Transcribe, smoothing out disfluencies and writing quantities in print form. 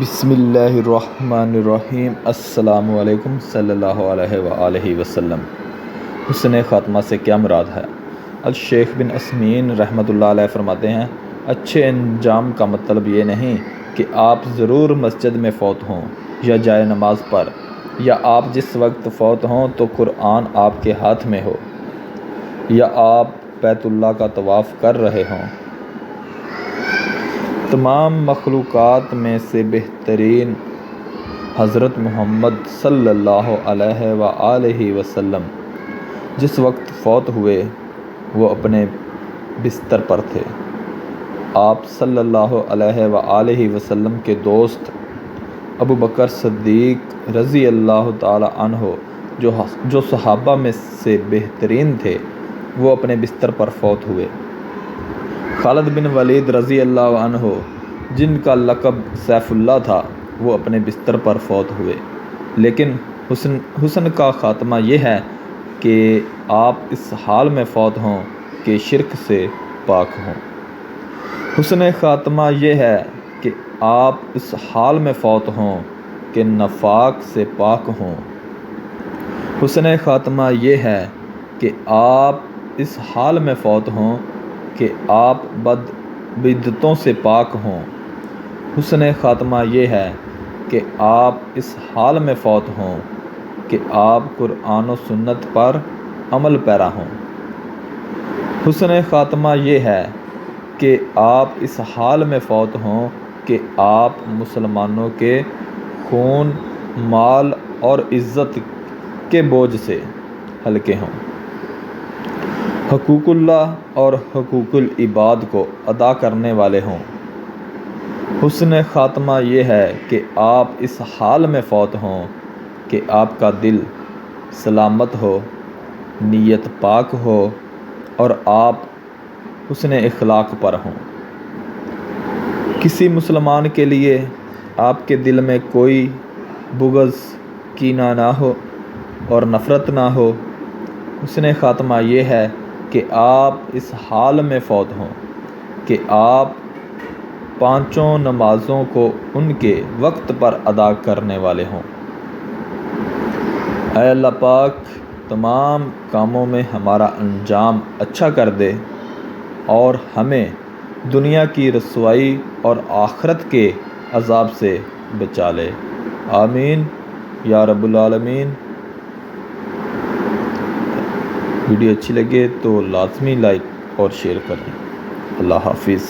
بسم اللہ الرحمن الرحیم۔ السلام علیکم صلی اللہ علیہ وآلہ وسلم۔ حسن خاتمہ سے کیا مراد ہے؟ الشیخ بن عثیمین رحمۃ اللہ علیہ فرماتے ہیں، اچھے انجام کا مطلب یہ نہیں کہ آپ ضرور مسجد میں فوت ہوں یا جائے نماز پر، یا آپ جس وقت فوت ہوں تو قرآن آپ کے ہاتھ میں ہو، یا آپ بیت اللہ کا طواف کر رہے ہوں۔ تمام مخلوقات میں سے بہترین حضرت محمد صلی اللہ علیہ وآلہ وسلم جس وقت فوت ہوئے وہ اپنے بستر پر تھے۔ آپ صلی اللہ علیہ وآلہ وسلم کے دوست ابو بکر صدیق رضی اللہ تعالی عنہ جو صحابہ میں سے بہترین تھے، وہ اپنے بستر پر فوت ہوئے۔ خالد بن ولید رضی اللہ عنہ جن کا لقب سیف اللہ تھا، وہ اپنے بستر پر فوت ہوئے، لیکن حسن کا خاتمہ یہ ہے کہ آپ اس حال میں فوت ہوں کہ شرک سے پاک ہوں۔ حسن خاتمہ یہ ہے کہ آپ اس حال میں فوت ہوں کہ نفاق سے پاک ہوں۔ حسن خاتمہ یہ ہے کہ آپ اس حال میں فوت ہوں کہ آپ بدعتوں سے پاک ہوں۔ حسن خاتمہ یہ ہے کہ آپ اس حال میں فوت ہوں کہ آپ قرآن و سنت پر عمل پیرا ہوں۔ حسن خاتمہ یہ ہے کہ آپ اس حال میں فوت ہوں کہ آپ مسلمانوں کے خون، مال اور عزت کے بوجھ سے ہلکے ہوں، حقوق اللہ اور حقوق العباد کو ادا کرنے والے ہوں۔ حسن خاتمہ یہ ہے کہ آپ اس حال میں فوت ہوں کہ آپ کا دل سلامت ہو، نیت پاک ہو اور آپ حسن اخلاق پر ہوں۔ کسی مسلمان کے لیے آپ کے دل میں کوئی بغض، کینہ نہ ہو اور نفرت نہ ہو۔ حسن خاتمہ یہ ہے کہ آپ اس حال میں فوت ہوں کہ آپ پانچوں نمازوں کو ان کے وقت پر ادا کرنے والے ہوں۔ اے اللہ پاک، تمام کاموں میں ہمارا انجام اچھا کر دے اور ہمیں دنیا کی رسوائی اور آخرت کے عذاب سے بچا لے، آمین یا رب العالمین۔ ویڈیو اچھی لگے تو لازمی لائک اور شیئر کریں۔ اللہ حافظ۔